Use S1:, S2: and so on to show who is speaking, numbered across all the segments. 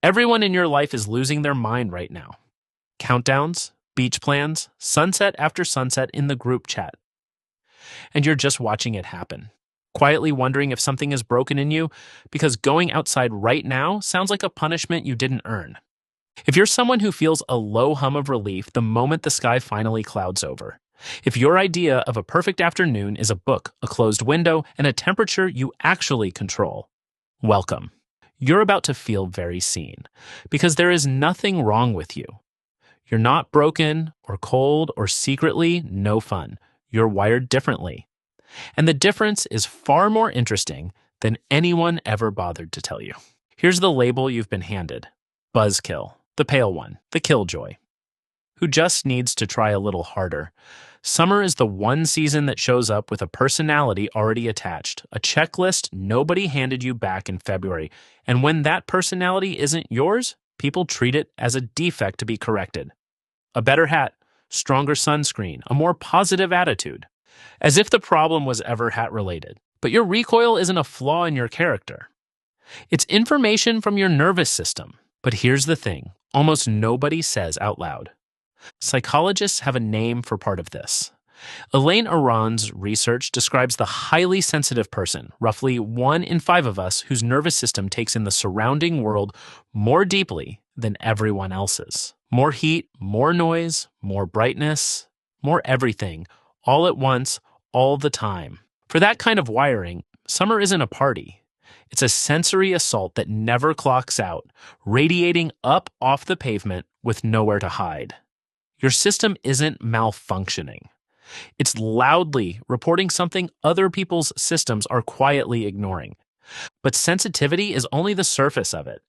S1: Everyone in your life is losing their mind right now. Countdowns, beach plans, sunset after sunset in the group chat. And you're just watching it happen, quietly wondering if something is broken in you because going outside right now sounds like a punishment you didn't earn. If you're someone who feels a low hum of relief the moment the sky finally clouds over, if your idea of a perfect afternoon is a book, a closed window, and a temperature you actually control, welcome. You're about to feel very seen, because there is nothing wrong with you. You're not broken or cold or secretly no fun. You're wired differently. And the difference is far more interesting than anyone ever bothered to tell you. Here's the label you've been handed. Buzzkill, the pale one, the killjoy, who just needs to try a little harder. Summer is the one season that shows up with a personality already attached, a checklist nobody handed you back in February. And when that personality isn't yours, people treat it as a defect to be corrected. A better hat, stronger sunscreen, a more positive attitude. As if the problem was ever hat-related. But your recoil isn't a flaw in your character. It's information from your nervous system. But here's the thing, almost nobody says out loud. Psychologists have a name for part of this. Elaine Aron's research describes the highly sensitive person, roughly 1 in 5 of us, whose nervous system takes in the surrounding world more deeply than everyone else's. More heat, more noise, more brightness, more everything, all at once, all the time. For that kind of wiring, summer isn't a party. It's a sensory assault that never clocks out, radiating up off the pavement with nowhere to hide. Your system isn't malfunctioning. It's loudly reporting something other people's systems are quietly ignoring. But sensitivity is only the surface of it.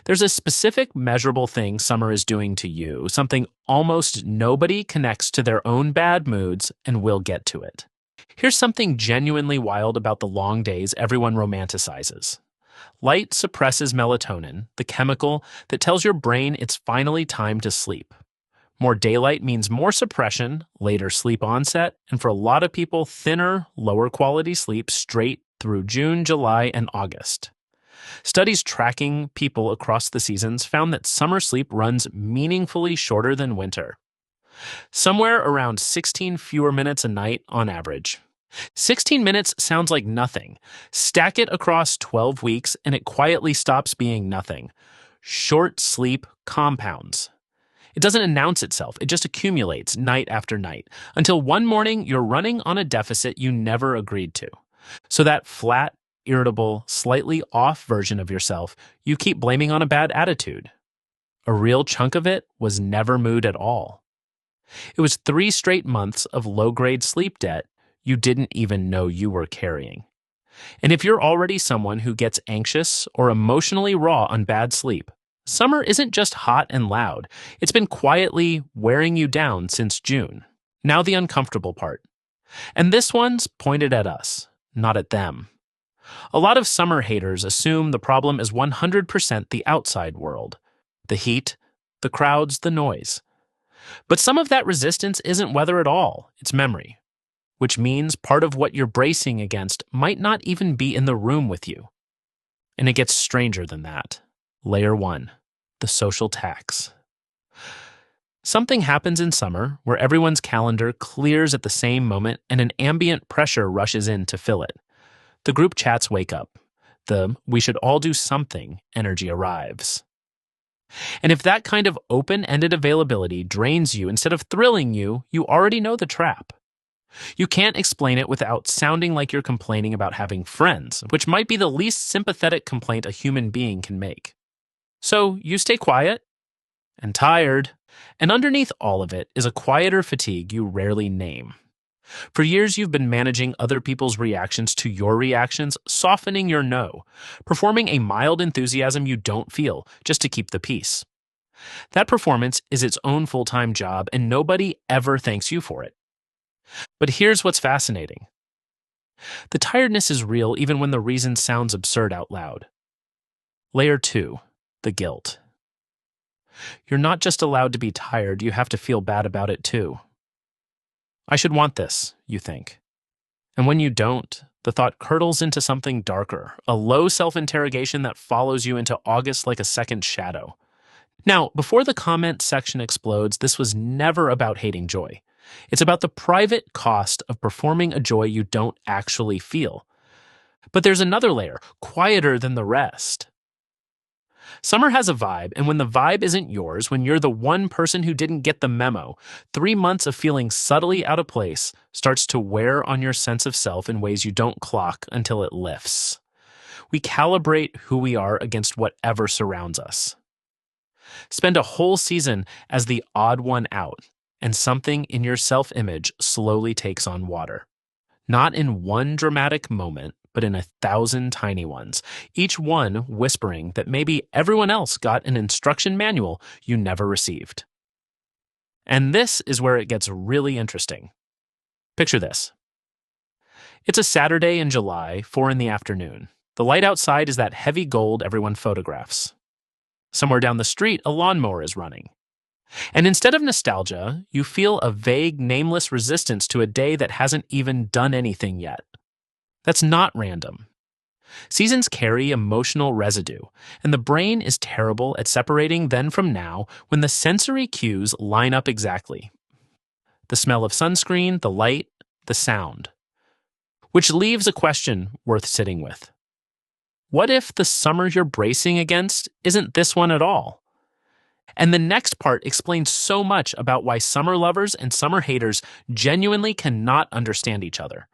S1: There's a specific measurable thing summer is doing to you, something almost nobody connects to their own bad moods, and we'll get to it. Here's something genuinely wild about the long days everyone romanticizes. Light suppresses melatonin, the chemical that tells your brain it's finally time to sleep. More daylight means more suppression, later sleep onset, and for a lot of people, thinner, lower quality sleep straight through June, July, and August. Studies tracking people across the seasons found that summer sleep runs meaningfully shorter than winter. Somewhere around 16 fewer minutes a night on average. 16 minutes sounds like nothing. Stack it across 12 weeks and it quietly stops being nothing. Short sleep compounds. It doesn't announce itself, it just accumulates night after night, until one morning you're running on a deficit you never agreed to. So that flat, irritable, slightly off version of yourself you keep blaming on a bad attitude. A real chunk of it was never mood at all. It was 3 straight months of low-grade sleep debt you didn't even know you were carrying. And if you're already someone who gets anxious or emotionally raw on bad sleep, summer isn't just hot and loud. It's been quietly wearing you down since June. Now the uncomfortable part. And this one's pointed at us, not at them. A lot of summer haters assume the problem is 100% the outside world. The heat, the crowds, the noise. But some of that resistance isn't weather at all, it's memory. Which means part of what you're bracing against might not even be in the room with you. And it gets stranger than that. Layer 1, the social tax. Something happens in summer where everyone's calendar clears at the same moment and an ambient pressure rushes in to fill it. The group chats wake up. The "we should all do something" energy arrives. And if that kind of open-ended availability drains you instead of thrilling you, you already know the trap. You can't explain it without sounding like you're complaining about having friends, which might be the least sympathetic complaint a human being can make. So you stay quiet and tired, and underneath all of it is a quieter fatigue you rarely name. For years you've been managing other people's reactions to your reactions, softening your no, performing a mild enthusiasm you don't feel, just to keep the peace. That performance is its own full-time job, and nobody ever thanks you for it. But here's what's fascinating. The tiredness is real even when the reason sounds absurd out loud. Layer 2, the guilt. You're not just allowed to be tired, you have to feel bad about it too. I should want this, you think. And when you don't, The thought curdles into something darker, a low self-interrogation that follows you into August like a second shadow. Now, before the comment section explodes, this was never about hating joy. It's about the private cost of performing a joy you don't actually feel. But there's another layer, quieter than the rest. Summer has a vibe, and when the vibe isn't yours, when you're the one person who didn't get the memo, 3 months of feeling subtly out of place starts to wear on your sense of self in ways you don't clock until it lifts. We calibrate who we are against whatever surrounds us. Spend a whole season as the odd one out, and something in your self-image slowly takes on water. Not in one dramatic moment, but in 1,000 tiny ones, each one whispering that maybe everyone else got an instruction manual you never received. And this is where it gets really interesting. Picture this. It's a Saturday in July, 4 in the afternoon. The light outside is that heavy gold everyone photographs. Somewhere down the street, a lawnmower is running. And instead of nostalgia, you feel a vague, nameless resistance to a day that hasn't even done anything yet. That's not random. Seasons carry emotional residue, and the brain is terrible at separating then from now when the sensory cues line up exactly. The smell of sunscreen, the light, the sound. Which leaves a question worth sitting with. What if the summer you're bracing against isn't this one at all? And the next part explains so much about why summer lovers and summer haters genuinely cannot understand each other.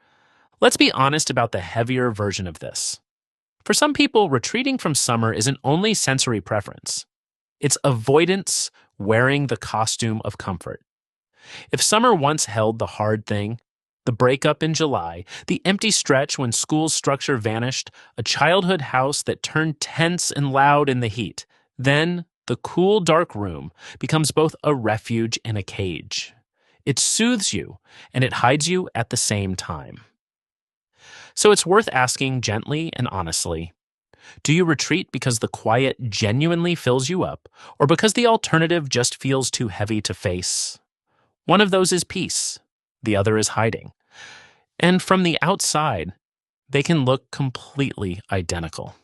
S1: Let's be honest about the heavier version of this. For some people, retreating from summer isn't only sensory preference. It's avoidance wearing the costume of comfort. If summer once held the hard thing, the breakup in July, the empty stretch when school's structure vanished, a childhood house that turned tense and loud in the heat, then the cool, dark room becomes both a refuge and a cage. It soothes you, and it hides you at the same time. So it's worth asking gently and honestly, do you retreat because the quiet genuinely fills you up, or because the alternative just feels too heavy to face? One of those is peace, the other is hiding. And from the outside, they can look completely identical.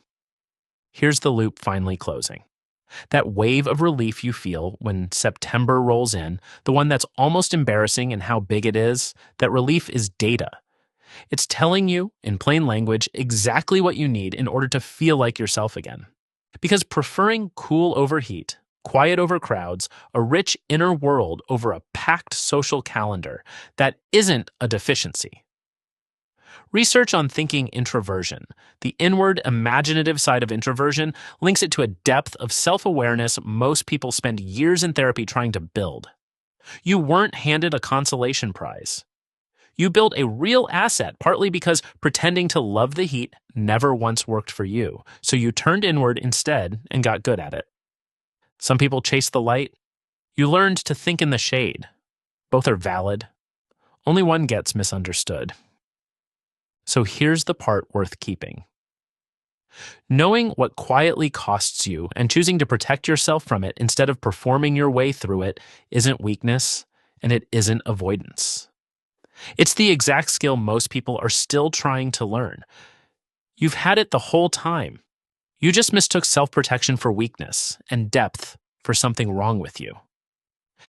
S1: Here's the loop finally closing. That wave of relief you feel when September rolls in, the one that's almost embarrassing in how big it is, that relief is data. It's telling you, in plain language, exactly what you need in order to feel like yourself again. Because preferring cool over heat, quiet over crowds, a rich inner world over a packed social calendar, that isn't a deficiency. Research on thinking introversion, the inward, imaginative side of introversion, links it to a depth of self-awareness most people spend years in therapy trying to build. You weren't handed a consolation prize. You built a real asset, partly because pretending to love the heat never once worked for you, so you turned inward instead and got good at it. Some people chase the light. You learned to think in the shade. Both are valid. Only one gets misunderstood. So here's the part worth keeping. Knowing what quietly costs you and choosing to protect yourself from it instead of performing your way through it isn't weakness, and it isn't avoidance. It's the exact skill most people are still trying to learn. You've had it the whole time. You just mistook self-protection for weakness and depth for something wrong with you.